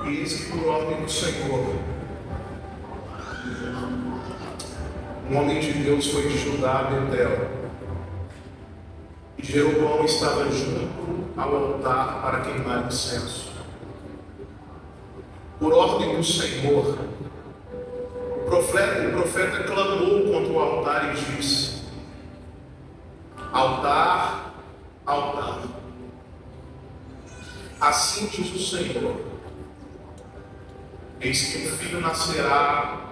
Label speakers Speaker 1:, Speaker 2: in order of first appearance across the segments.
Speaker 1: Eis que por ordem do Senhor, um homem de Deus foi de Judá a Betel, e Jeroboão estava junto ao altar para queimar incenso. Por ordem do Senhor, o profeta clamou contra o altar e disse: altar, altar, assim diz o Senhor, eis que um filho nascerá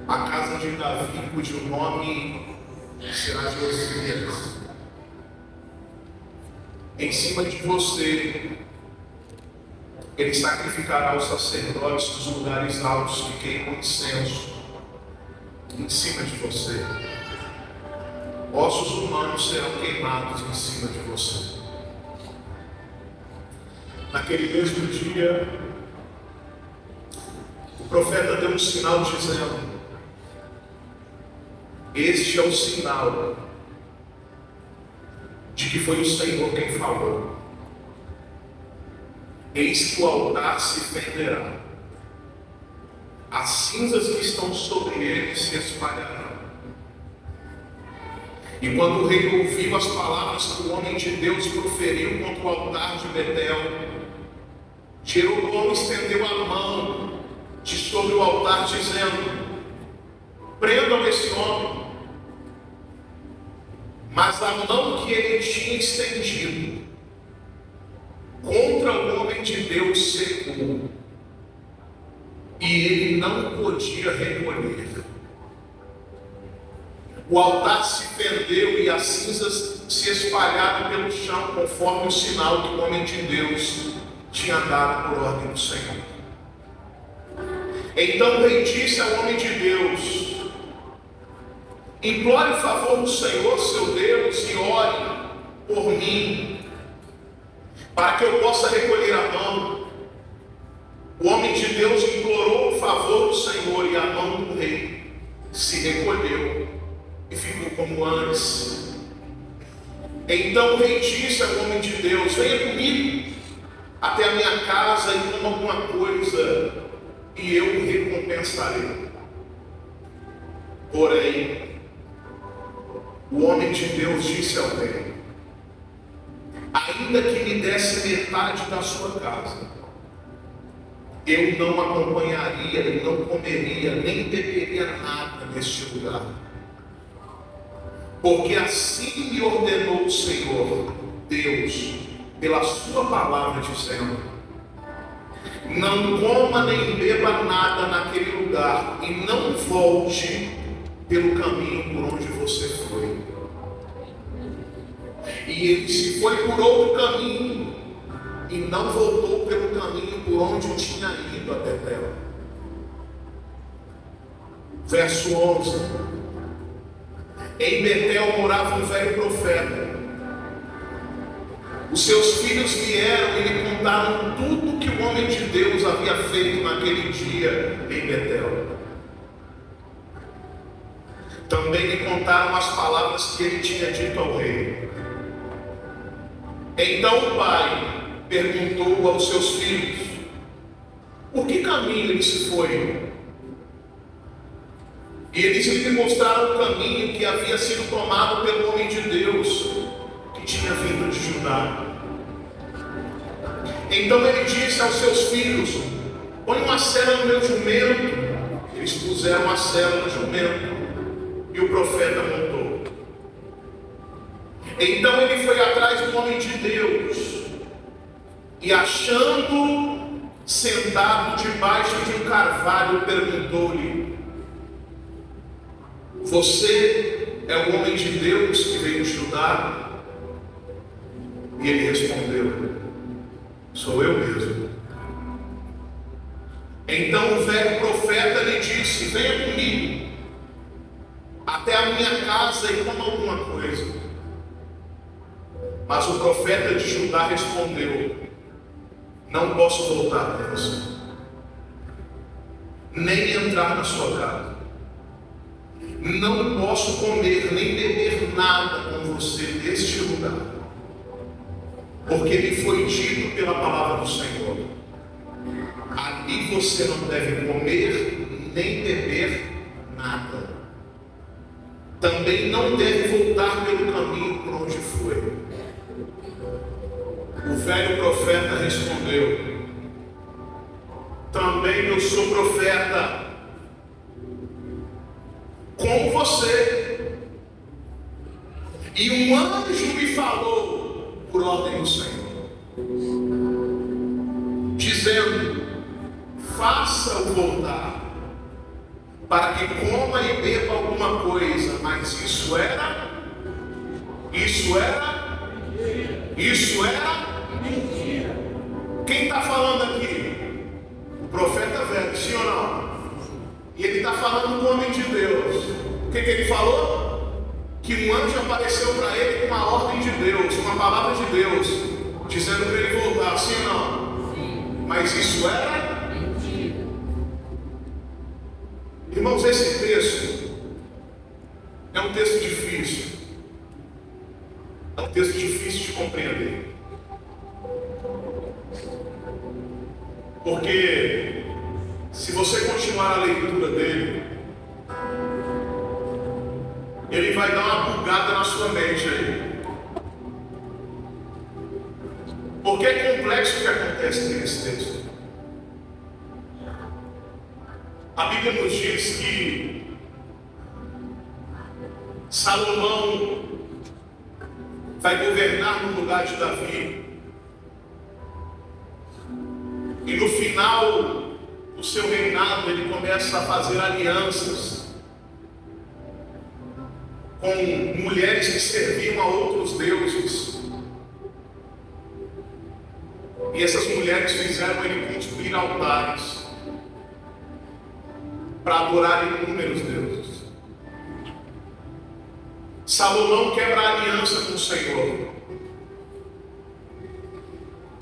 Speaker 1: à casa de Davi, cujo nome será Josias. Em cima de você ele sacrificará os sacerdotes dos lugares altos que queimam incenso. Em cima de você ossos humanos serão queimados em cima de você. Naquele mesmo dia, o profeta deu um sinal dizendo: este é o sinal de que foi o Senhor quem falou. Eis que o altar se fenderá, as cinzas que estão sobre ele se espalharão. E quando o rei ouviu as palavras que o homem de Deus proferiu contra o altar de Betel, Jeroboão estendeu a mão de sobre o altar, dizendo: prendam esse homem. Mas a mão que ele tinha estendido contra o homem de Deus secou, e ele não podia recolher. O altar se fendeu e as cinzas se espalharam pelo chão, conforme o sinal que o homem de Deus tinha dado por ordem do Senhor. Então o rei disse ao homem de Deus: implore o favor do Senhor seu Deus e ore por mim, para que eu possa recolher a mão. O homem de Deus implorou o favor do Senhor, e a mão do rei se recolheu e ficou como antes. Então o rei disse ao homem de Deus: venha comigo até a minha casa e coma alguma coisa, e eu o recompensarei. Porém, o homem de Deus disse ao rei: ainda que me desse metade da sua casa, eu não acompanharia e não comeria, nem beberia nada neste lugar. Porque assim me ordenou o Senhor Deus, pela sua palavra, dizendo: não coma nem beba nada naquele lugar, e não volte pelo caminho por onde você foi. E ele se foi por outro caminho, e não voltou pelo caminho por onde tinha ido a Betel. Verso 11. Em Betel morava um velho profeta. Os seus filhos vieram e lhe contaram tudo que o homem de Deus havia feito naquele dia em Betel. Também lhe contaram as palavras que ele tinha dito ao rei. Então o pai perguntou aos seus filhos: por que caminho ele se foi? E eles lhe mostraram o caminho que havia sido tomado pelo homem de Deus, que tinha vindo de Judá. Então ele disse aos seus filhos: põe uma sela no meu jumento. Eles puseram a sela no jumento, e o profeta montou. Então ele foi atrás do homem de Deus, e achando sentado debaixo de um carvalho, perguntou-lhe: você é o homem de Deus que veio de Judá? E ele respondeu: sou eu mesmo. Então o velho profeta lhe disse: venha comigo até a minha casa e coma alguma coisa. Mas o profeta de Judá respondeu: não posso voltar para você, nem entrar na sua casa. Não posso comer nem beber nada com você neste lugar, porque me foi dito pela palavra do Senhor: ali você não deve comer nem beber nada. Também não deve voltar pelo caminho por onde foi. O velho profeta respondeu: também eu sou profeta, como você. E um anjo me falou por ordem do Senhor, dizendo: faça-o voltar, para que coma e beba alguma coisa. Mas isso era mentira. Quem está falando aqui? O profeta velho, sim ou não? E ele está falando com o homem de Deus. O que ele falou? Que um anjo apareceu para ele com uma ordem de Deus, uma palavra de Deus, dizendo para ele voltar, sim ou não? Sim. Mas isso era mentira. Irmãos, esse texto é um texto difícil. É um texto difícil de compreender. Porque se você continuar a leitura dele, ele vai dar uma bugada na sua mente aí. Porque é complexo o que acontece nesse texto. A Bíblia nos diz que Salomão vai governar no lugar de Davi. E no final do seu reinado, ele começa a fazer alianças com mulheres que serviam a outros deuses. E essas mulheres fizeram ele construir altares para adorar inúmeros deuses. Salomão quebra a aliança com o Senhor.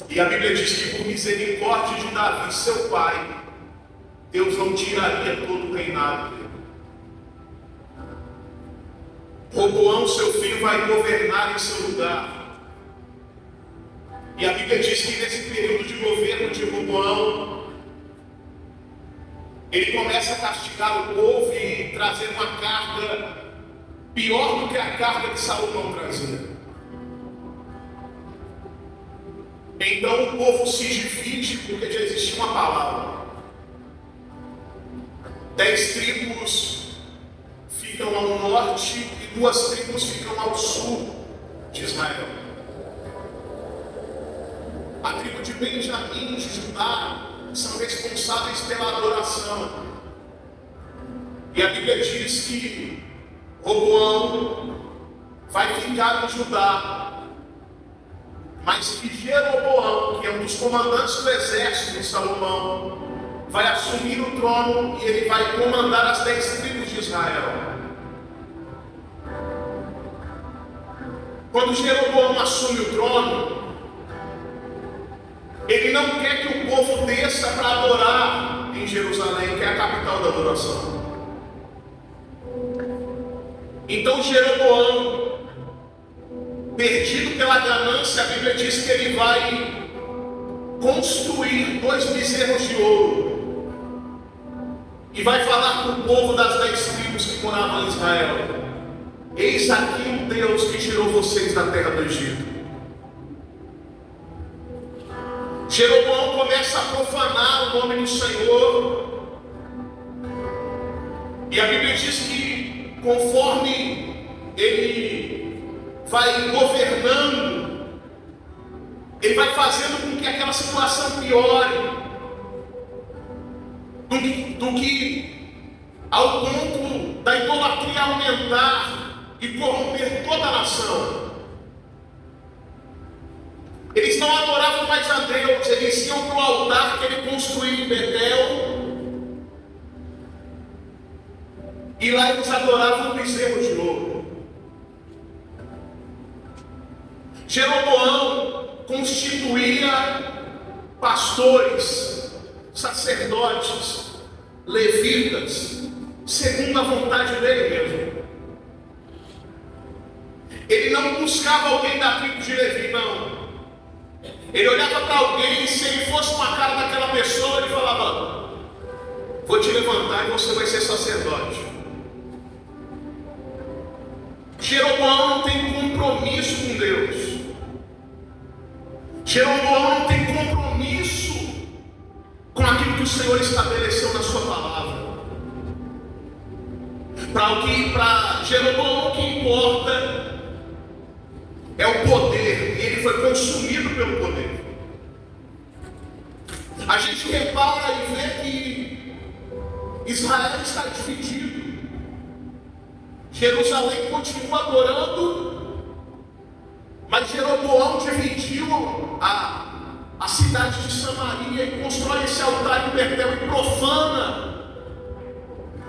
Speaker 1: E a Bíblia diz que por misericórdia de Davi, seu pai, Deus não tiraria todo o reinado dele. Roboão, seu filho, vai governar em seu lugar. E a Bíblia diz que nesse período de governo de Roboão, ele começa a castigar o povo e trazer uma carga pior do que a carga que Salomão trazia. Então o povo se divide porque já existia uma palavra. 10 tribos ficam ao norte e 2 tribos ficam ao sul de Israel. A tribo de Benjamim e de Judá são responsáveis pela adoração. E a Bíblia diz que Roboão vai ficar em Judá, mas que Jeroboão, que é um dos comandantes do exército de Salomão, vai assumir o trono e ele vai comandar as 10 tribos de Israel. Quando Jeroboão assume o trono, ele não quer que o povo desça para adorar em Jerusalém, que é a capital da adoração. Então Jeroboão, perdido pela ganância, a Bíblia diz que ele vai construir 2 bezerros de ouro e vai falar para o povo das 10 tribos que moravam em Israel: eis aqui o Deus que tirou vocês da terra do Egito. Jeroboão começa a profanar o nome do Senhor, e a Bíblia diz que conforme ele vai governando, ele vai fazendo com que aquela situação piore, do que ao ponto da idolatria aumentar e corromper toda a nação. Eles não adoravam mais a Deus, eles iam para o altar que ele construiu em Betel, e lá eles adoravam o bezerro de ouro. Jeroboão constituía pastores, sacerdotes, levitas, segundo a vontade dele mesmo. Ele não buscava alguém da tribo de Levi, não. Ele olhava para alguém e se ele fosse com a cara daquela pessoa, ele falava: vou te levantar e você vai ser sacerdote. Jeroboão não tem compromisso com Deus. Jeroboão não tem compromisso com aquilo que o Senhor estabeleceu na sua palavra. Para Jeroboão o que importa é o poder, e ele foi consumido pelo poder. A gente repara e vê que Israel está dividido. Jerusalém continua adorando, mas Jeroboão dividiu a cidade de Samaria e constrói esse altar em Betel e profana,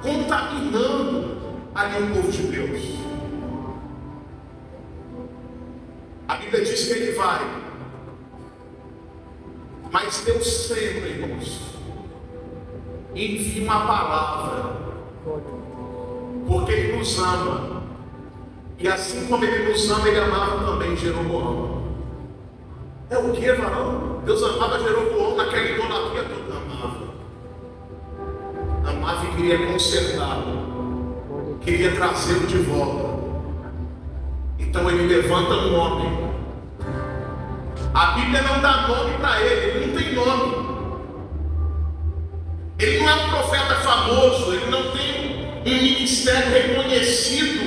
Speaker 1: contaminando ali o povo de Deus. A Bíblia diz que ele vai, mas Deus sempre, irmãos, envia uma palavra, porque Ele nos ama, e assim como Ele nos ama, Ele amava também Jeroboão. É o que, varão? Deus amava Jeroboão naquela idolatria toda, amava e queria consertá-lo, queria trazê-lo de volta. Então Ele levanta um homem. A Bíblia não dá nome para ele não tem nome. Ele não é um profeta famoso, ele não tem um ministério reconhecido,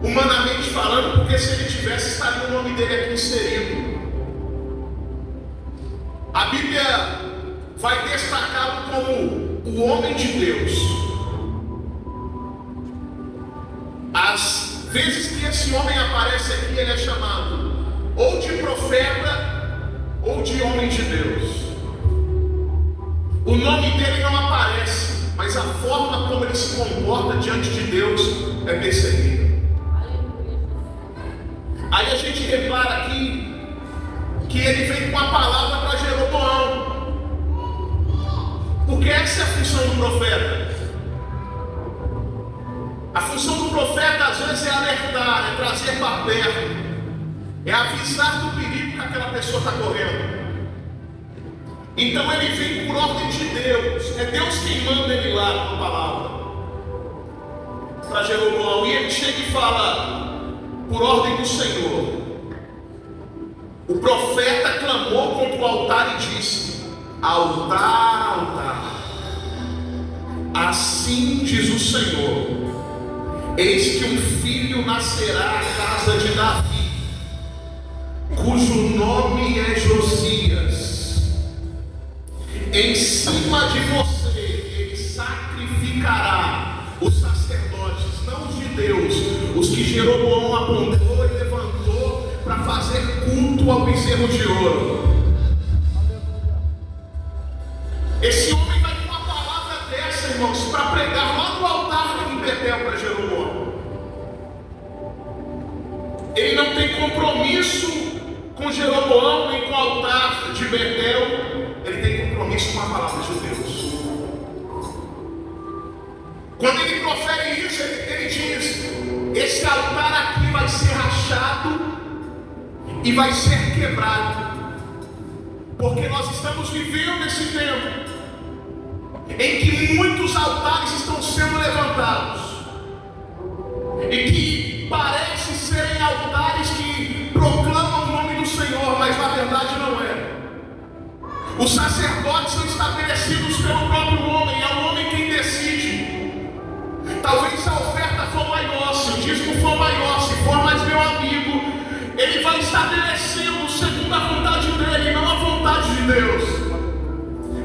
Speaker 1: humanamente falando, porque se ele tivesse, estaria o nome dele aqui inserido. A Bíblia vai destacá-lo como o homem de Deus. As vezes que esse homem aparece aqui, ele é chamado ou de profeta ou de homem de Deus. O nome dele não aparece, mas a forma como ele se comporta diante de Deus é percebida. Aí a gente repara aqui que ele vem com a palavra para Jeroboão, porque essa é a função do profeta. A função do profeta às vezes é alertar, é trazer para perto, é avisar do perigo que aquela pessoa está correndo. Então ele vem por ordem de Deus, é Deus quem manda ele lá com a palavra para Jeroboão, e ele chega e fala por ordem do Senhor. O profeta clamou contra o altar e disse: altar, altar, assim diz o Senhor, eis que um filho nascerá à casa de Davi, cujo nome é Josias. Em cima de você ele sacrificará os sacerdotes, não os de Deus, os que Jeroboão apontou e levantou para fazer culto ao bezerro de ouro. Esse homem vai com uma palavra dessa, irmãos, para pregar lá no altar em Betel para Jeroboão. Ele não tem compromisso com Jeroboão nem com o altar de Betel. Ele tem compromisso com a palavra de Deus. Quando ele profere isso, ele diz: esse altar aqui vai ser rachado e vai ser quebrado, porque nós estamos vivendo esse tempo em que muitos altares estão sendo levantados e que parecem serem altares que proclamam o nome do Senhor, mas na verdade não é. Os sacerdotes são estabelecidos pelo próprio homem, é o homem quem decide. Talvez se a oferta for maior, se o dízimo for maior, se for mais meu amigo, ele vai estabelecendo segundo a vontade dele, não a vontade de Deus.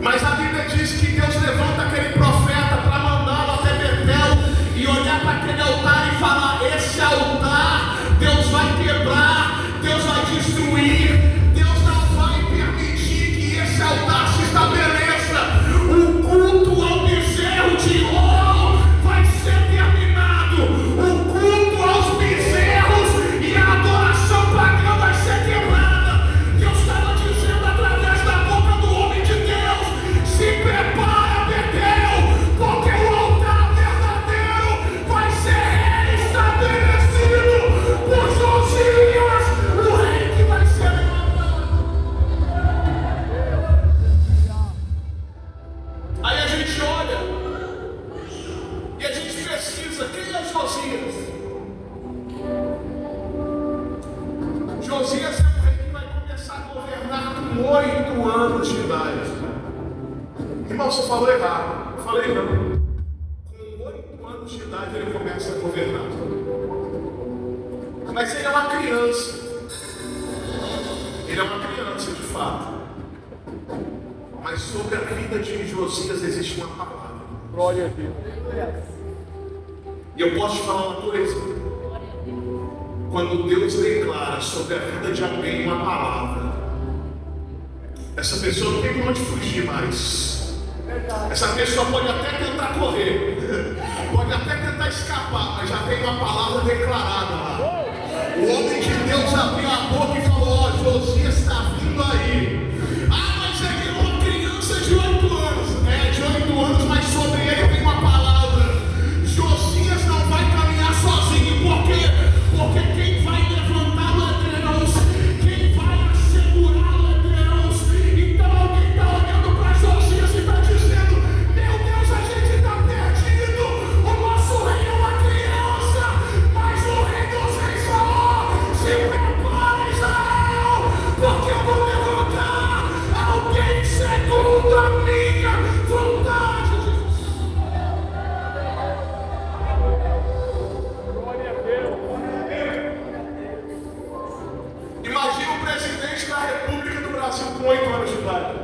Speaker 1: Mas a Bíblia diz que Deus levanta aquele profeta para mandá-lo até Betel e olhar para aquele altar e falar: esse altar Deus vai quebrar, Deus vai destruir. Esse altar se estabeleça, o culto ao bezerro de ouro vai ser terminado, o culto aos bezerros e a adoração pagã vai ser quebrada. Deus estava dizendo através da boca do homem de Deus: se prepara, Betel, com 8 anos de idade. Irmão, você falou errado. Eu falei não. Com 8 anos de idade ele começa a governar. Mas ele é uma criança. Ele é uma criança de fato. Mas sobre a vida de Josias existe uma palavra.
Speaker 2: Glória a Deus.
Speaker 1: E eu posso te falar uma coisa. Quando Deus declara sobre a vida de alguém uma palavra, essa pessoa não tem para onde fugir mais. Essa pessoa pode até tentar correr, pode até tentar escapar, mas já tem uma palavra declarada lá. O homem de Deus abriu a boca e falou: ó, Josias está vindo aí. Ah, mas ele é uma criança de 8 anos. É, de 8 anos, mas sobre ele tem uma palavra. Josias não vai caminhar sozinho. Por quê? Porque quem vai levantá-lo é Deus. Quem vai assegurá-lo é Deus. Então alguém está olhando para Josias e está dizendo: meu Deus, a gente está perdido. O nosso rei é uma criança, mas o rei dos reis falou: se prepara, Israel, porque eu vou levantar alguém segundo a minha vontade.
Speaker 2: Glória a Deus.
Speaker 1: Imagina o presidente da República do Brasil com 8 anos de idade.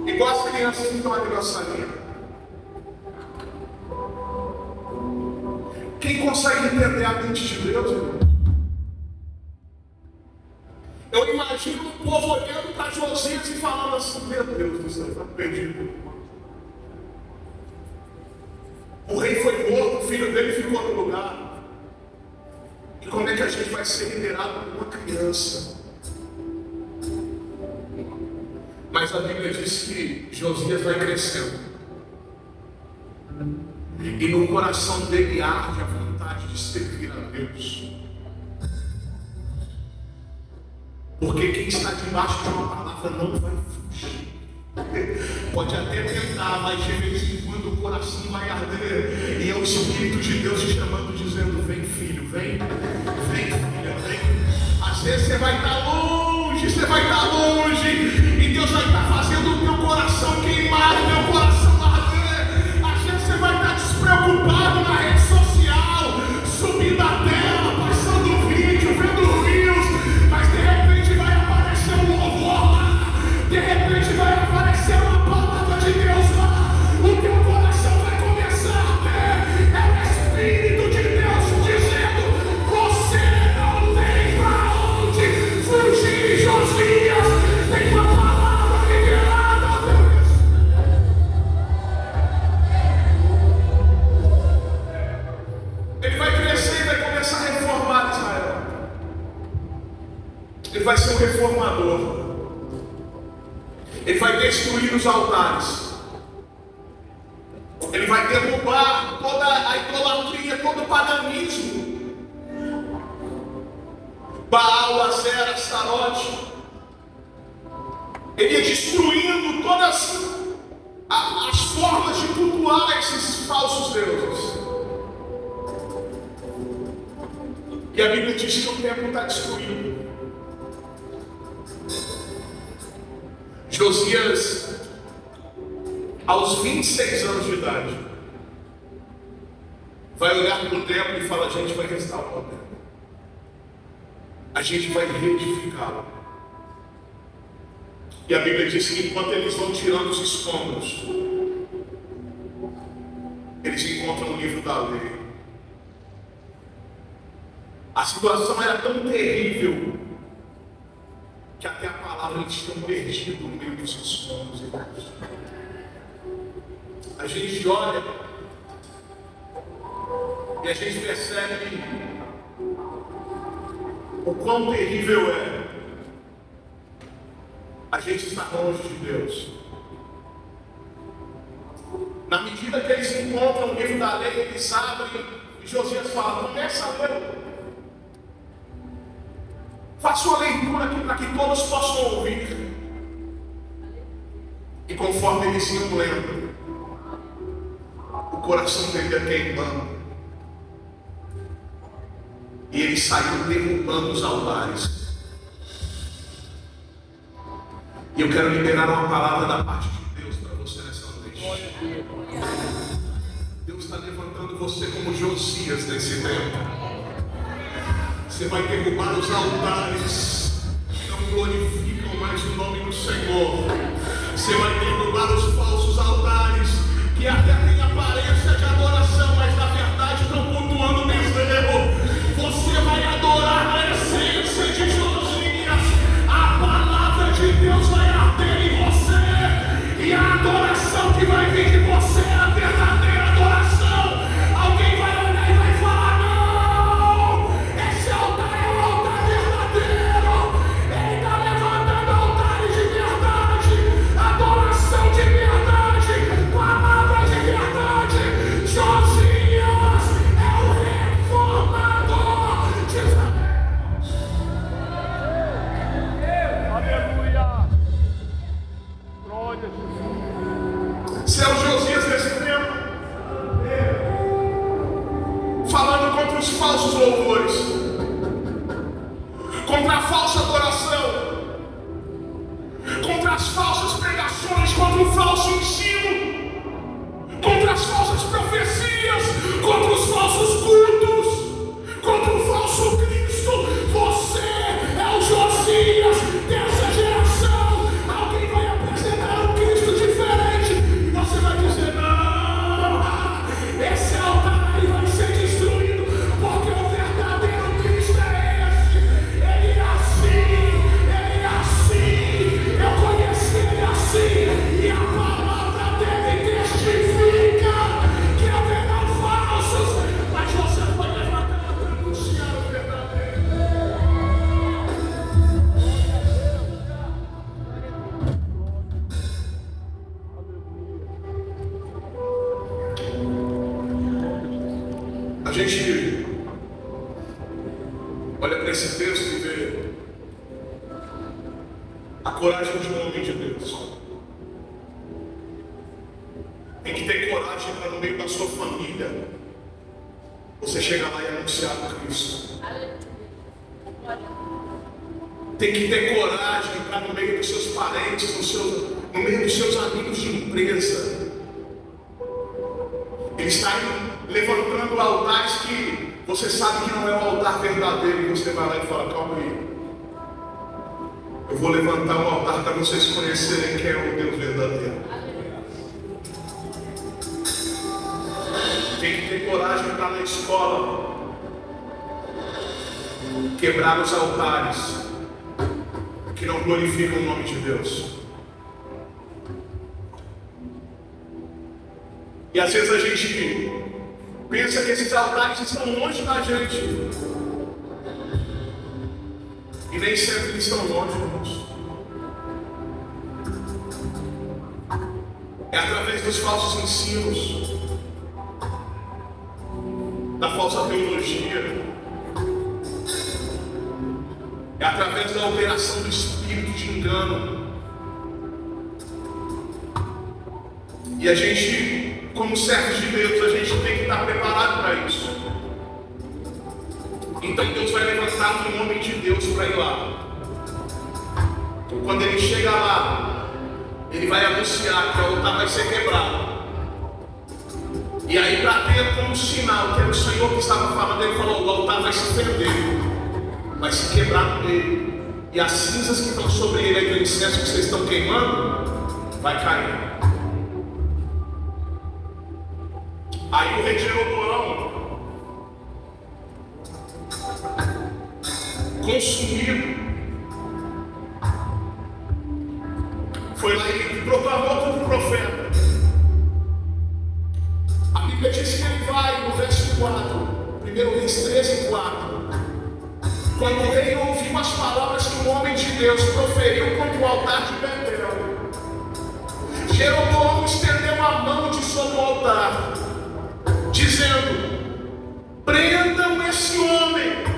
Speaker 1: Igual as crianças que estão ali na salinha. Quem consegue entender a mente de Deus, irmão? Eu imagino o povo olhando para Josias e falando assim: meu Deus do céu, está perdido. O rei foi morto, o filho dele ficou no lugar. E como é que a gente vai ser liderado por uma criança? Mas a Bíblia diz que Josias vai crescendo. E no coração dele arde a vontade de servir a Deus. Porque quem está debaixo de uma palavra não vai fugir. Pode até tentar, mas de vez em quando o coração vai arder. E é o Espírito de Deus te chamando, dizendo: vem filho, vem, vem filha, vem. Às vezes você vai estar longe, e Deus vai estar fazendo o teu coração queimar, o teu coração arder. Às vezes você vai estar despreocupado na rede social, subindo a tela, passando vídeo, vendo reels, mas de repente vai aparecer um louvor lá, de repente vai aparecer uma palavra de Deus lá, o teu coração vai começar a ter, é o Espírito de Deus dizendo: você não tem pra onde fugir, Josias, tem uma palavra liberada a Deus. Ele vai crescer e vai começar a reformar Israel. Ele vai ser um reformador. Ele vai destruir os altares. Ele vai derrubar toda a idolatria, todo o paganismo. Baal, Azera, Astarote. Ele ia destruindo todas as formas de cultuar esses falsos deuses. E a Bíblia diz que o templo está destruído. Josias, aos 26 anos de idade, vai olhar para o templo e fala: a gente vai restaurar o templo. A gente vai reedificá-lo. E a Bíblia diz que enquanto eles vão tirando os escombros, eles encontram o livro da lei. A situação era tão terrível que até a palavra eles tinham perdido no meio dos escombros. A gente olha e a gente percebe o quão terrível é a gente estar longe de Deus. Na medida que eles encontram o livro da lei, eles abrem e Josias fala: começa a ler. Faça uma leitura aqui para que todos possam ouvir. E conforme eles iam lendo, o coração dele ia queimando. E ele saiu derrubando os altares. E eu quero liberar uma palavra da parte de Deus para você nessa noite. Deus está levantando você como Josias nesse tempo. Você vai derrubar os altares que não glorificam mais o nome do Senhor. Você vai derrubar os falsos altares que até têm aparência de adoração, mas na verdade estão cultuando bezerro. Você vai adorar na essência de Josias. A palavra de Deus vai arder em você. E a adoração que vai vir de você é a verdadeira adoração. Alguém vai olhar e vai falar: não, esse altar é o altar verdadeiro. Ele está levantando altares de verdade, adoração de verdade, palavras de verdade. Josias é o reformador de Israel.
Speaker 2: Aleluia. Glória a Jesus.
Speaker 1: Se é o Josias desse tempo, falando contra os falsos louvores, contra a falsa adoração, contra as falsas pregações, contra o falso ensino, contra as falsas profecias, contra os falsos cultos, contra o falso Cristo. Você é o Josias dessa geração. Alguém vai apresentar um Cristo diferente e você vai dizer: não, esse altar aí vai ser destruído, porque o verdadeiro Cristo é este. Ele é assim, eu conheci ele assim, e a palavra dele testifica que haverá falsos, mas você foi levantado para anunciar o verdadeiro. A gente olha para esse texto e vê a coragem de um homem de Deus. Tem que ter coragem para, no meio da sua família, você chegar lá e anunciar o Cristo. Tem que ter coragem para, no meio dos seus parentes, no meio dos seus amigos de empresa, ele está levantando altares que você sabe que não é o altar verdadeiro, e você vai lá e fala: calma aí, eu vou levantar um altar para vocês conhecerem quem é o Deus verdadeiro. Tem que ter coragem para, na escola, quebrar os altares que não glorificam o nome de Deus. E às vezes a gente pensa que esses altares estão longe da gente, e nem sempre eles estão longe, irmãos. É através dos falsos ensinos, da falsa teologia, é através da operação do espírito de engano. E a gente, como servos de Deus, a gente tem que estar preparado para isso. Então Deus vai levantar um homem de Deus para ir lá. Quando ele chega lá, ele vai anunciar que o altar vai ser quebrado. E aí, para ter como sinal que era o Senhor que estava falando, ele falou: o altar vai se fender, vai se quebrar no meio, e as cinzas que estão sobre ele, aí do incenso que vocês estão queimando, vai cair. Aí o rei Jeroboão, consumido, foi lá e proclamou contra o profeta. A Bíblia diz que ele vai, no verso 4, 1 Reis 13, 4. Quando o rei ouviu as palavras que o homem de Deus proferiu contra o altar de Betel, Jeroboão estendeu a mão de sobre o altar, dizendo: prendam esse homem.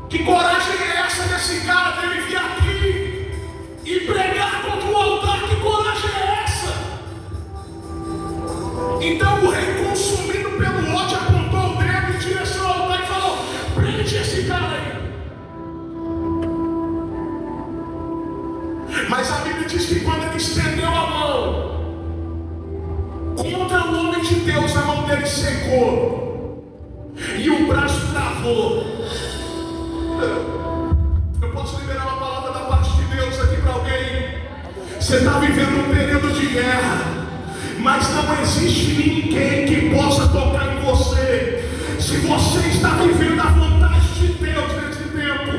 Speaker 1: Que coragem é essa desse cara dele vir aqui e pregar contra o altar? Que coragem é essa? Então o rei, consumido pelo ódio, apontou o dedo em direção ao altar e falou: prende esse cara aí. Mas a Bíblia diz que quando ele estendeu a mão contra o homem de Deus, a mão dele secou e o braço travou. Eu posso liberar uma palavra da parte de Deus aqui para alguém. Você está vivendo um período de guerra, mas não existe ninguém que possa tocar em você. Se você está vivendo a vontade de Deus nesse tempo,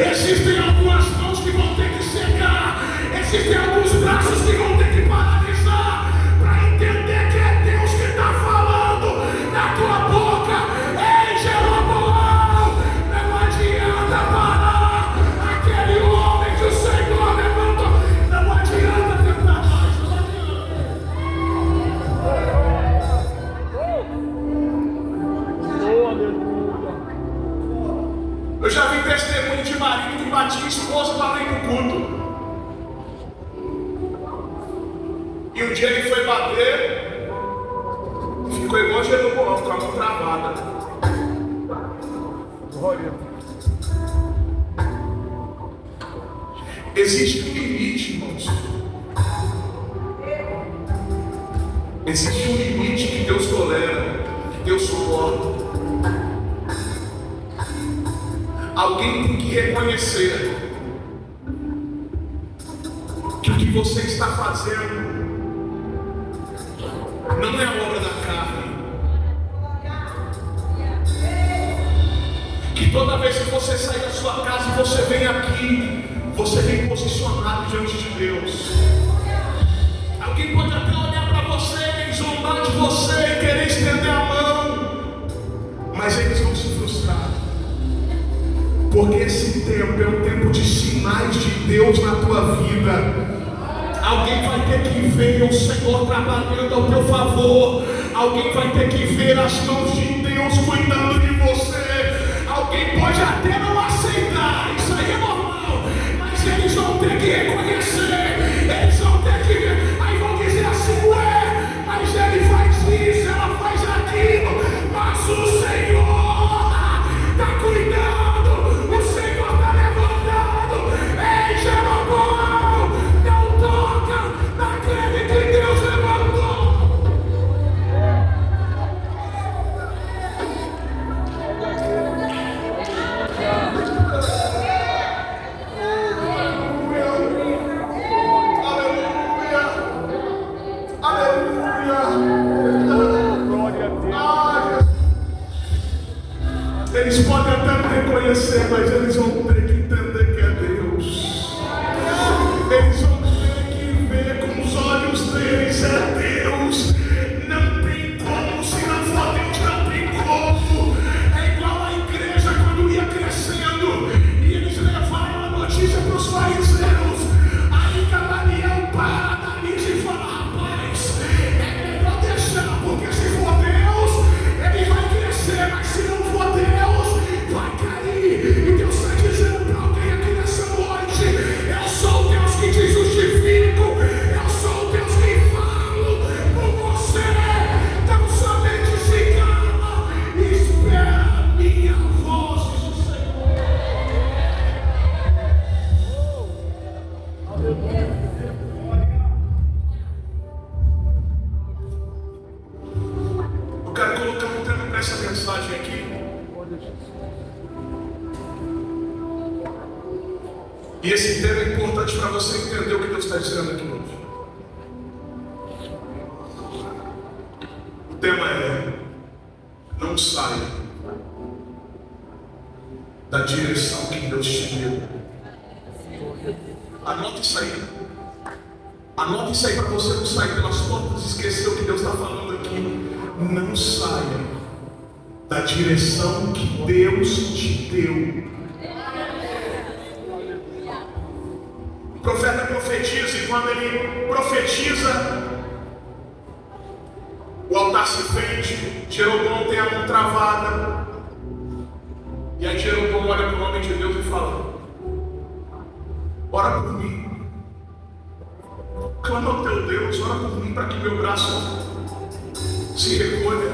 Speaker 1: existem algumas mãos que vão ter que secar, existem alguns braços que vão ter que paralisar, para entender que é Deus que está falando na tua boca. Ei, Jeroboão, não adianta parar aquele homem que o Senhor levantou. Não adianta tentar mais, não adianta. Eu já vi testemunho de marido que batia esposa para ir para o culto. E um dia ele foi bater, ficou igual Jeroboão, com a mão travada. Existe um limite, irmãos. Existe um limite que Deus tolera, que Deus suporta. Alguém tem que reconhecer que o que você está fazendo não é a obra da carne. Que toda vez que você sair da sua casa e você vem aqui, você vem posicionado diante de Deus. Alguém pode até olhar para você e zombar de você e querer estender a mão, mas eles vão se frustrar. Porque esse tempo é um tempo de sinais de Deus na tua vida. Alguém vai ter que ver o Senhor trabalhando ao teu favor. Alguém vai ter que ver as mãos de Deus cuidando de você. Alguém pode até não aceitar, isso aí é normal, mas eles vão ter que reconhecer, eles vão ter que ver. Aí vão dizer assim: ué, mas ele faz isso, ela faz aquilo, mas o Senhor está cuidando, o Senhor está levantando. Ei, Jeroboão, não toca naquele que Deus levantou. Eles podem até me reconhecer, mas eles vão ter que entender que é Deus. Eles vão ter que ver com os olhos deles, é Deus. Não tem como, se não for Deus, não tem como. É igual a igreja quando ia crescendo e eles levaram a notícia para os fariseus. Aí Gamaliel para, analisa e fala: rapaz, é melhor deixar, porque se for Deus, ele vai crescer, mas se não for Deus, vai cair. E Deus está dizendo para alguém aqui nessa noite: eu sou o Deus que te justifico, eu sou o Deus que falo com você. Então somente se cala e espera a minha voz, diz o Senhor. Eu quero colocar um tema para essa mensagem aqui. E esse tema é importante para você entender o que Deus está dizendo aqui hoje. O tema é: não saia da direção que Deus te deu. Anote isso aí. Anote isso aí para você não sair pelas portas e esquecer o que Deus está falando aqui. Não saia da direção que Deus te deu. O profeta profetiza, e quando ele profetiza, o altar se fende, Jeroboão tem a mão travada, e aí Jeroboão olha para o homem de Deus e fala: ora por mim, clama ao teu Deus, ora por mim para que meu braço se recolha.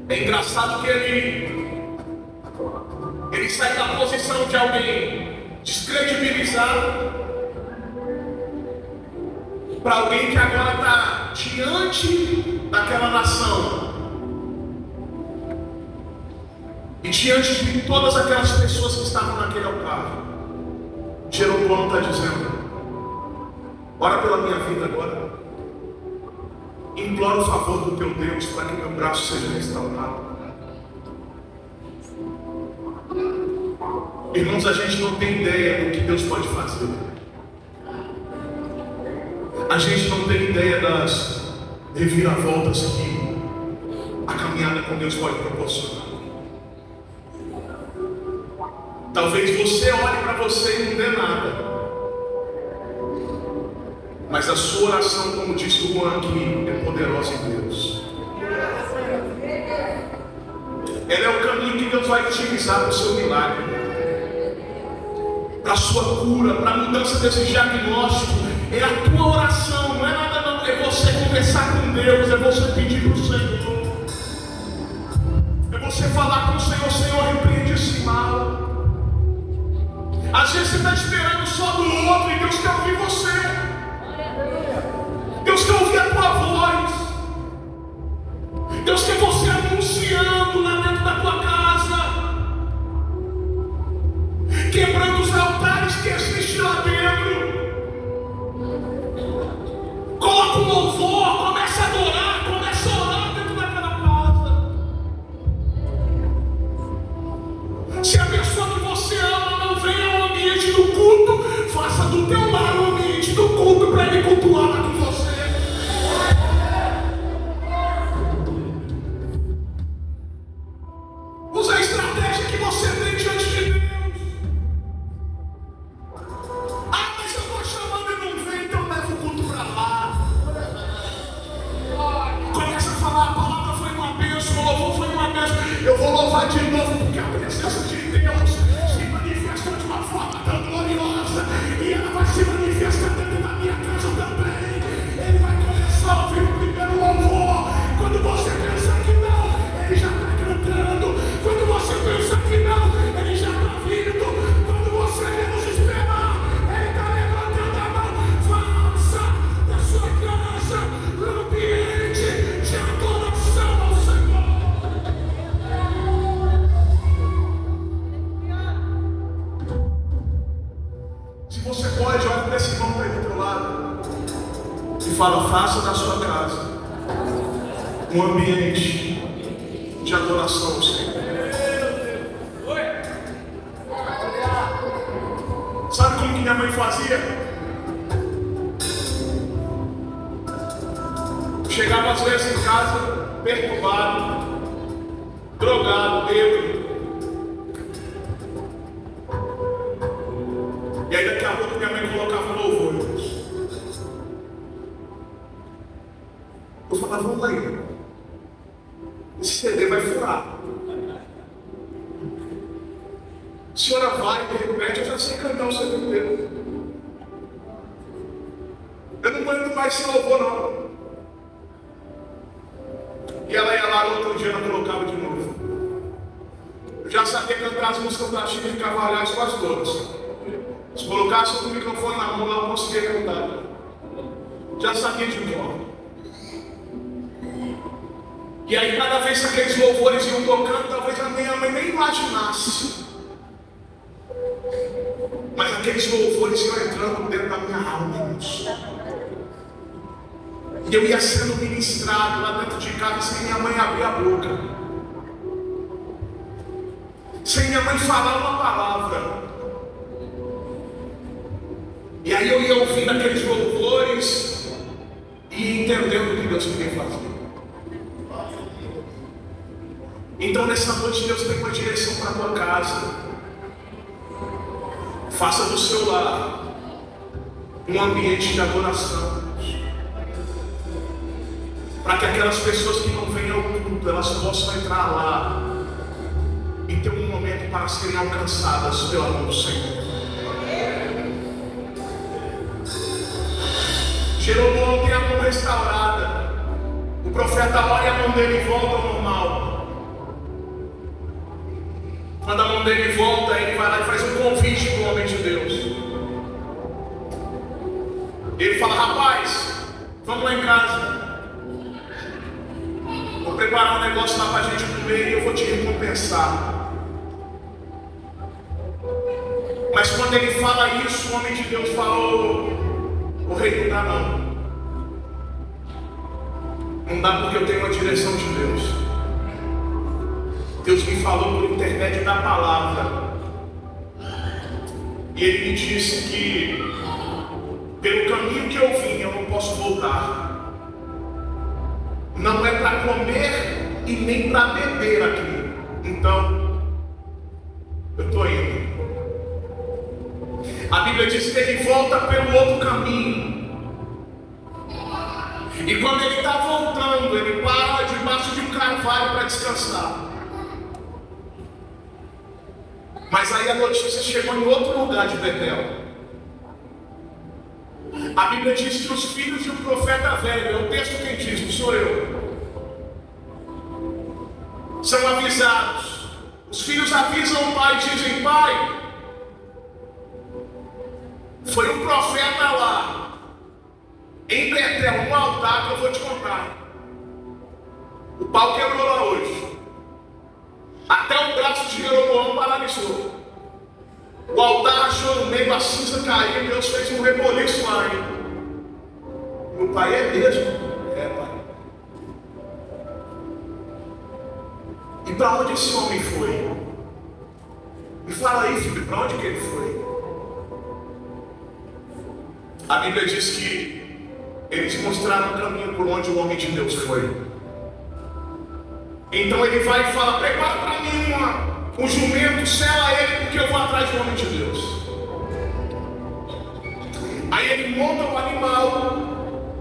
Speaker 1: É engraçado que ele sai da posição de alguém descredibilizado para alguém que agora está diante daquela nação e diante de todas aquelas pessoas que estavam naquele altar. Jeroboão está dizendo: ora pela minha vida agora, imploro o favor do teu Deus para que meu braço seja restaurado. Irmãos, a gente não tem ideia do que Deus pode fazer. A gente não tem ideia das reviravoltas que a caminhada com Deus pode proporcionar. Talvez você olhe para você e não dê nada, mas a sua oração, como disse o Juan aqui, é poderosa em Deus. Ela é o caminho que Deus vai utilizar para o seu milagre, para a sua cura, para a mudança desse diagnóstico. É a tua oração, não é nada não, é você conversar com Deus, é você pedir para o Senhor, é você falar com o Senhor: Senhor, repreende esse mal. Às vezes você está esperando só do outro e Deus quer ouvir você. Deus quer ouvir a tua voz. Deus quer você anunciando lá dentro da tua casa, quebrando os altares que existem lá dentro. Coloca um louvor, começa a adorar, começa a orar dentro daquela casa. Se a pessoa que você ama não vem ao ambiente do culto, faça do teu lar o ambiente do culto para ele cultuar lá com você. Usa a estratégia que você tem diante de Deus. Ah, mas eu estou chamando e não vem, então leva o culto para lá. Começa a falar: a palavra foi uma bênção, o louvor foi uma bênção. Eu vou louvar de novo, porque a presença de Deus se manifestou de uma forma tão gloriosa, e ela vai se manifestar dentro da minha casa também. Ele vai começar a ouvir o primeiro louvor. Quando você pensa que não, ele já está cantando. Quando você pensa que não, ele já está vindo. Quando você menos esperar, ele está levantando a mão. Faça da sua casa um ambiente de adoração ao Senhor. Se você pode, olha para esse irmão que está aí do outro lado e fala: faça da sua casa um ambiente de adoração ao Senhor. Sabe como que minha mãe fazia? Chegava às vezes em casa perturbado, drogado, bêbado. E aí daqui a pouco minha mãe colocava um louvor. Eu falava: vamos lá, esse CD vai furar. A senhora vai e repete: eu já sei cantar o CD inteiro. Eu não aguento mais esse louvor não. E ela ia lá no outro dia, ela colocava de novo. Eu já sabia cantar as músicas da Chica de Carvalhais quase todas. Se colocasse o microfone na mão, ela não conseguia cantar. Já sabia de cor. E aí cada vez que aqueles louvores iam tocando, talvez a minha mãe nem imaginasse, mas aqueles louvores iam entrando dentro da minha alma, irmãos. E eu ia sendo ministrado lá dentro de casa sem minha mãe abrir a boca, sem minha mãe falar uma palavra. E aí eu ia ouvindo aqueles louvores e entendendo o que Deus queria fazer. Então nessa noite Deus tem uma direção para a tua casa. Faça do seu lar um ambiente de adoração, para que aquelas pessoas que não vêm ao culto, elas possam entrar lá e ter um momento para serem alcançadas pela mão do Senhor. Jeroboão tem a mão restaurada. O profeta ora e a mão dele volta ao normal. Quando a mão dele volta, volta, ele vai lá e faz um convite para o homem de Deus. Ele fala: rapaz, vamos lá em casa. Vou preparar um negócio lá para a gente comer e eu vou te recompensar. Mas quando ele fala isso, o homem de Deus falou: o rei, não dá não. Não dá porque eu tenho uma direção de Deus. Deus me falou por intermédio da palavra. E Ele me disse que pelo caminho que eu vim eu não posso voltar. Não é para comer e nem para beber aqui. Então, eu estou indo. A Bíblia diz que ele volta pelo outro caminho. E quando ele está voltando, ele para debaixo de um carvalho para descansar. Mas aí a notícia chegou em outro lugar de Betel. A Bíblia diz que os filhos de um profeta velho, é o texto quem diz, não sou eu, são avisados. Os filhos avisam o pai e dizem: pai, foi um profeta lá em Betel, no altar, que eu vou te contar. O pau quebrou lá hoje. Até o braço de Jeroboão paralisou. O altar achou no meio, a cinza caiu, Deus fez um reboliço lá. E o pai: é mesmo? É, pai. E para onde esse homem foi? Me fala aí, filho, para onde que ele foi? A Bíblia diz que eles mostraram o caminho por onde o homem de Deus foi. Então ele vai e fala: prepara para mim um jumento, sela ele, porque eu vou atrás do homem de Deus. Aí ele monta o animal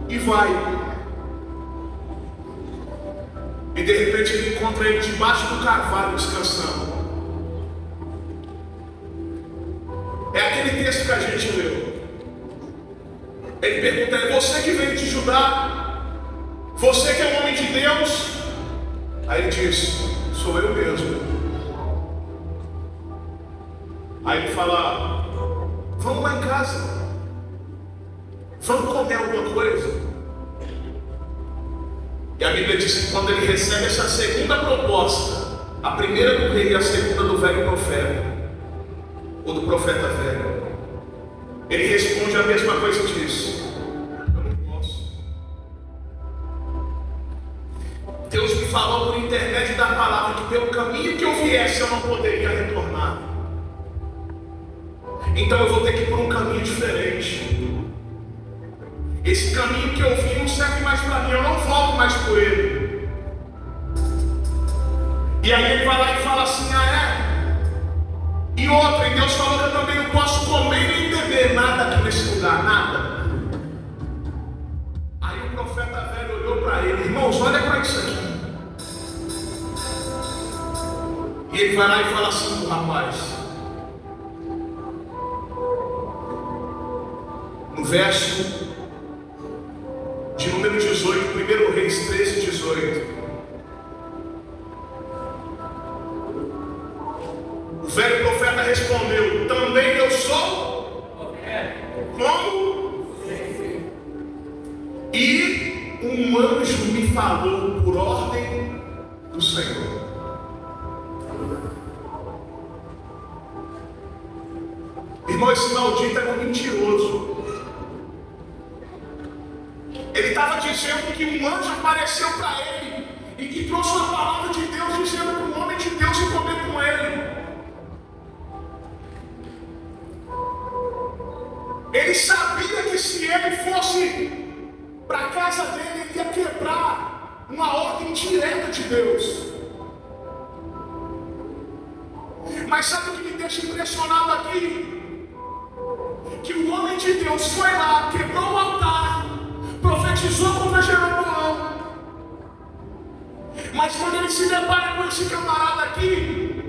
Speaker 1: e vai. E de repente ele encontra ele debaixo do carvalho descansando. É aquele texto que a gente leu. Ele pergunta: é você que veio de Judá? Você que é um homem de Deus? Aí ele diz: sou eu mesmo. Aí ele fala: vamos lá em casa, vamos comer alguma coisa. E a Bíblia diz que quando ele recebe essa segunda proposta, a primeira do rei e a segunda do velho profeta, ou do profeta velho, ele responde a mesma coisa e diz: eu não posso. Deus me falou por intermédio da palavra que pelo caminho que eu viesse eu não poderia retornar. Então eu vou ter que ir por um caminho diferente. Esse caminho que eu vim não serve mais para mim, eu não volto mais por ele. E aí ele vai lá e fala assim: ah é? E outra, e Deus falou que eu também não posso comer nem beber nada aqui nesse lugar, nada. Aí o profeta velho olhou para ele: irmãos, olha para isso aqui. E ele vai lá e fala assim pro rapaz, no verso de número 18, 1 Reis 13, 18. O velho profeta respondeu: também eu sou? Como? E um anjo me falou por ordem do Senhor. Irmão, esse maldito era um mentiroso. Ele estava dizendo que um anjo apareceu para ele e que trouxe uma palavra de Deus dizendo para o homem de Deus ir comer com ele. Ele sabia que se ele fosse para a casa dele, ele ia quebrar uma ordem direta de Deus. Mas sabe o que me deixa impressionado aqui? Que o homem de Deus foi lá, quebrou o altar, profetizou contra Jeroboão. Mas quando ele se depara com esse camarada aqui,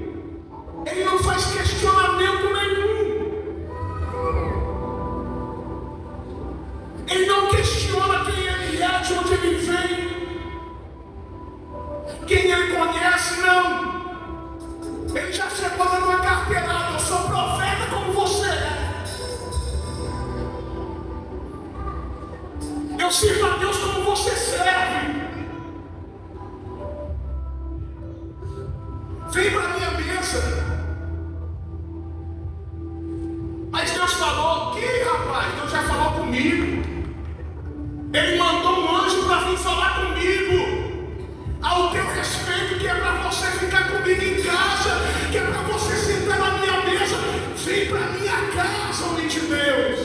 Speaker 1: ele não faz questionamento nenhum. Ele não questiona quem ele é, de onde ele vem, quem ele conhece, não. Ele já chegou dando uma carteirada: comigo. Ele mandou um anjo para vir falar comigo. Ao teu respeito, que é para você ficar comigo em casa, que é para você sentar na minha mesa. Vem para minha casa, homem de Deus.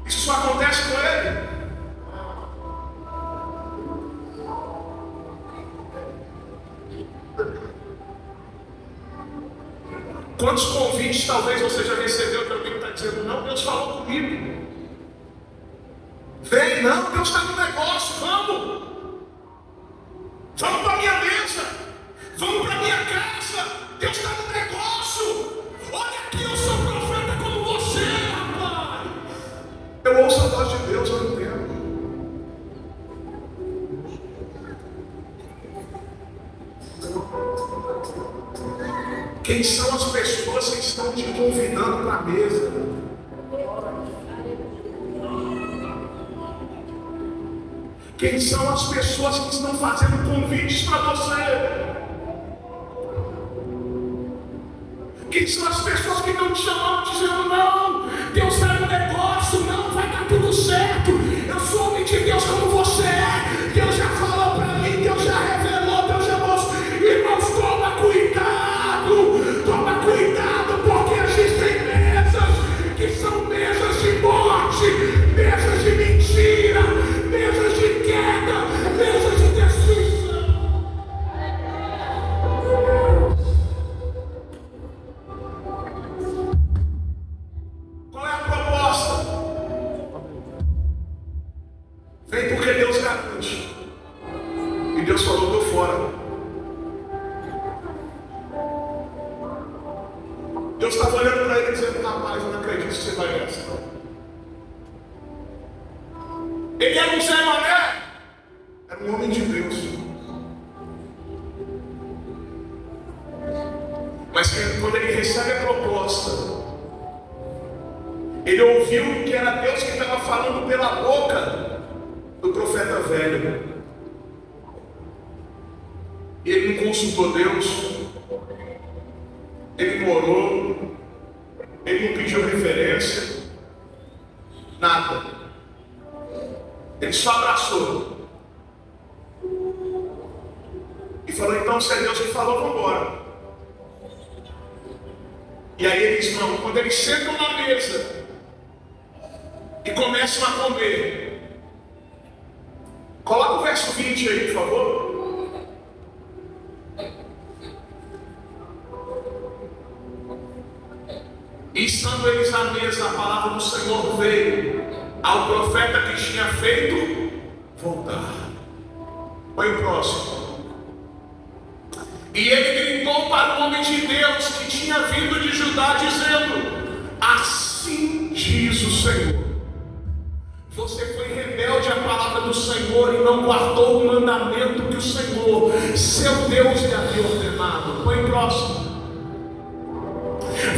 Speaker 1: Isso só acontece com ele. Quantos convites talvez você já recebeu que alguém está dizendo, não, Deus falou comigo. Vem, não, Deus está no negócio, vamos. Vamos para a minha mesa. Vamos para a minha casa. Deus está no negócio. Olha aqui, eu sou profeta como você, rapaz. Eu ouço a voz de Deus, eu entendo. Quem são as pessoas que estão te convidando para a mesa? Quem são as pessoas que estão fazendo convites para você? Quem são as pessoas que estão te chamando, dizendo, não, Deus está no negócio, não, vai dar tudo certo. Eu sou homem de Deus como você é. Deus já falou para mim, Deus já revelou, Deus já mostrou. Irmãos, toma cuidado, porque existem mesas que são mesas de morte, mesas de mentira, mesas de queda, mesas de destruição. Qual é a proposta? Vem porque Deus garante. E Deus falou, estou fora. Deus estava olhando para ele dizendo, rapaz, eu não acredito que você vai nessa. Ele era um Zé Mané, era um homem de Deus. Mas quando ele recebe a proposta, ele ouviu que era Deus que estava falando pela boca do profeta velho. E ele não consultou Deus. Ele não orou, ele não pediu referência, nada. Ele só abraçou. E falou, então se é Deus que falou, vamos embora. E aí eles vão, quando eles sentam na mesa e começam a comer. Coloca o verso 20 aí, por favor. E estando eles à mesa, a palavra do Senhor veio ao profeta que tinha feito voltar. Põe o próximo. E ele gritou para o homem de Deus que tinha vindo de Judá, dizendo, assim diz o Senhor, você foi rebelde à palavra do Senhor e não guardou o mandamento que o Senhor, seu Deus, lhe havia ordenado. Põe o próximo.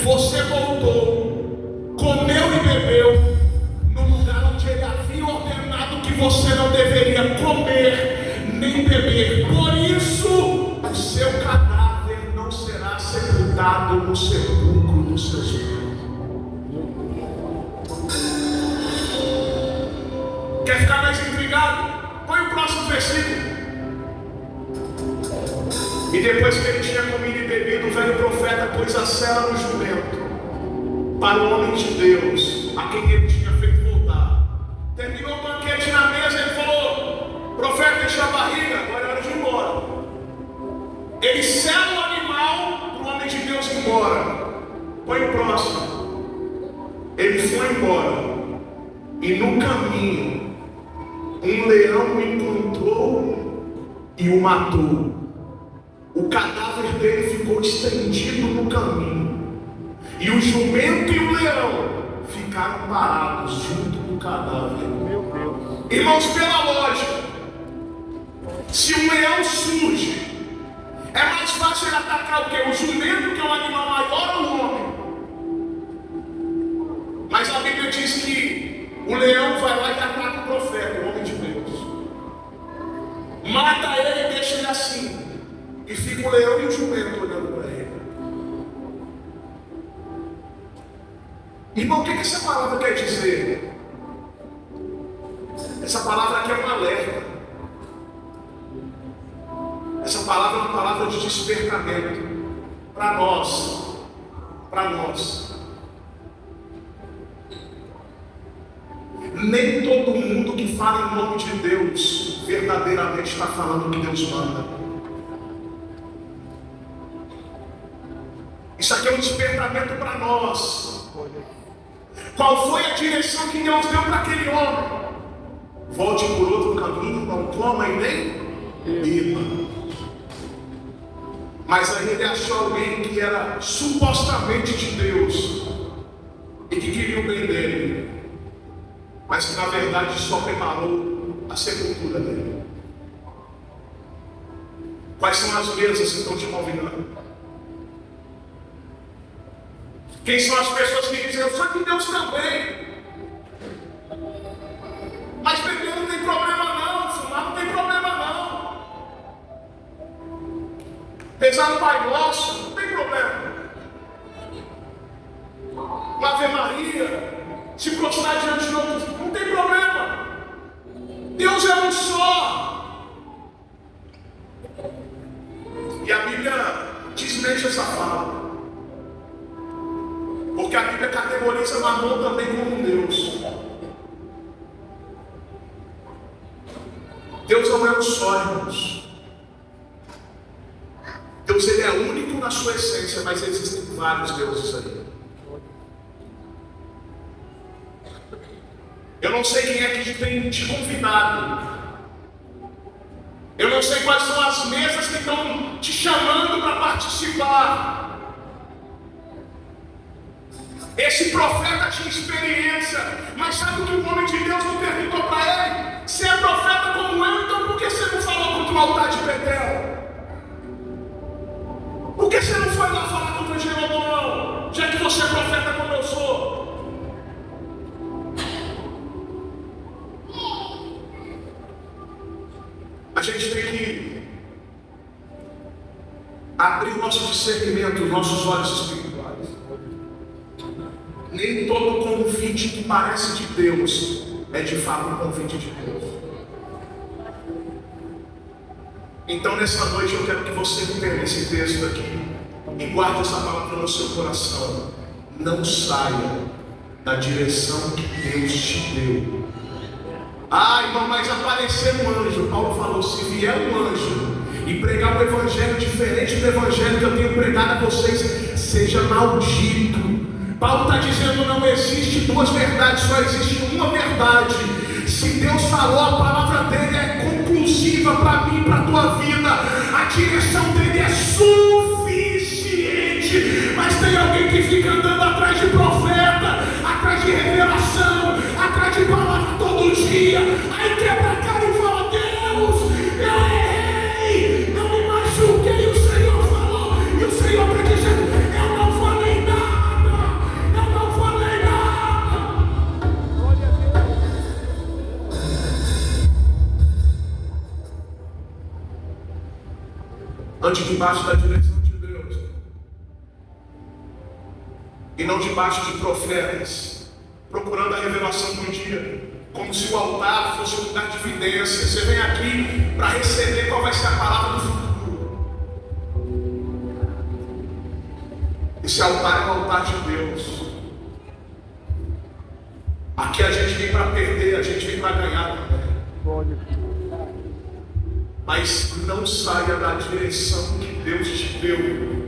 Speaker 1: Você voltou, comeu e bebeu no lugar onde ele havia ordenado que você não deveria comer nem beber. Por isso, o seu cadáver não será sepultado no sepulcro dos seus pais. Quer ficar mais intrigado? Põe o próximo versículo. E depois que ele tinha comido e bebido, o velho profeta pôs a sela no jumento para o homem de Deus, a quem ele tinha feito voltar. Terminou o banquete na mesa, ele falou, profeta, enche a barriga, agora é hora de ir embora. Ele sela o animal para o homem de Deus ir embora. Põe o próximo. Ele foi embora e no caminho um leão o encontrou e o matou. O cadáver dele ficou estendido no caminho. E o jumento e o leão ficaram parados junto do cadáver. Meu Deus. Irmãos, pela lógica, se um leão surge, é mais fácil ele atacar o quê? O jumento, que é um animal maior, ou o homem? Mas a Bíblia diz que o leão vai lá e ataca o profeta, o homem de Deus. Mata ele e deixa ele assim. E fica o leão e o jumento olhando para ele. Irmão, o que essa palavra quer dizer? Essa palavra aqui é um alerta. Essa palavra é uma palavra de despertamento para nós. Para nós. Nem todo mundo que fala em nome de Deus verdadeiramente está falando o que Deus manda. Isso aqui é um despertamento para nós. Qual foi a direção que Deus deu para aquele homem? Volte por outro caminho, não coma e nem beba. Mas aí ele achou alguém que era supostamente de Deus e que queria o bem dele, mas que na verdade só preparou a sepultura dele. Quais são as mesas que estão te convidando? Quem são as pessoas que dizem, eu sou de Deus também, mas beber não tem problema não, fumar não tem problema não, rezar no Pai Nosso não tem problema, uma Ave Maria, se prostrar diante de outros, não tem problema. Deus é um só. E a Bíblia desmente essa fala, porque a Bíblia categoriza Mamon também como um Deus. Deus não é um só, irmãos. Deus, ele é único na sua essência, mas existem vários deuses aí. Eu não sei quem é que tem te convidado. Eu não sei quais são as mesas que estão te chamando para participar. Esse profeta tinha experiência, mas sabe o que o homem de Deus não perguntou para ele? Se é profeta como eu, então por que você não falou contra o altar de Betel? Por que você não foi lá falar contra Jeroboão, já que você é profeta como eu sou? A gente tem que abrir o nosso discernimento, os nossos olhos espirituais. Nem todo convite que parece de Deus é de fato um convite de Deus. Então nessa noite eu quero que você entenda esse texto aqui e guarde essa palavra no seu coração. Não saia da direção que Deus te deu. Ah, irmão, mas apareceu um anjo. Paulo falou, se vier um anjo e pregar um evangelho diferente do evangelho que eu tenho pregado a vocês, seja maldito. Paulo está dizendo, não existe duas verdades, só existe uma verdade. Se Deus falou, a palavra dele é conclusiva para mim, para a tua vida. A direção dele é suficiente. Mas tem alguém que fica andando atrás de profeta, atrás de revelação, atrás de palavra todo dia. Aí quebra a cara e fala, Deus, eu errei, não me machuquei. O Senhor falou, e o Senhor está dizendo, eu não falei nada, eu não falei nada. Ande debaixo da direção de Deus e não debaixo de profetas, procurando a revelação do dia, como se o altar fosse um lugar de evidência. Você vem aqui para receber qual vai ser a palavra do futuro. Esse altar é o altar de Deus. Aqui a gente vem para perder, a gente vem para ganhar também. Mas não saia da direção que Deus te deu.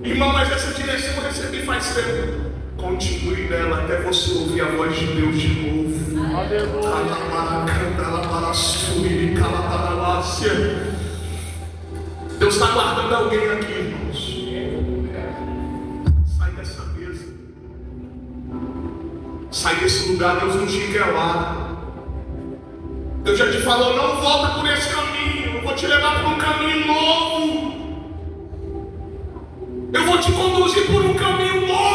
Speaker 1: Irmão, mas essa direção eu recebi faz tempo. Continue nela até você ouvir a voz de Deus de novo. Deus está guardando alguém aqui, irmãos. Sai dessa mesa. Sai desse lugar, Deus não te quer lá. Deus já te falou, não volta por esse caminho. Eu vou te levar por um caminho novo. Eu vou te conduzir por um caminho novo.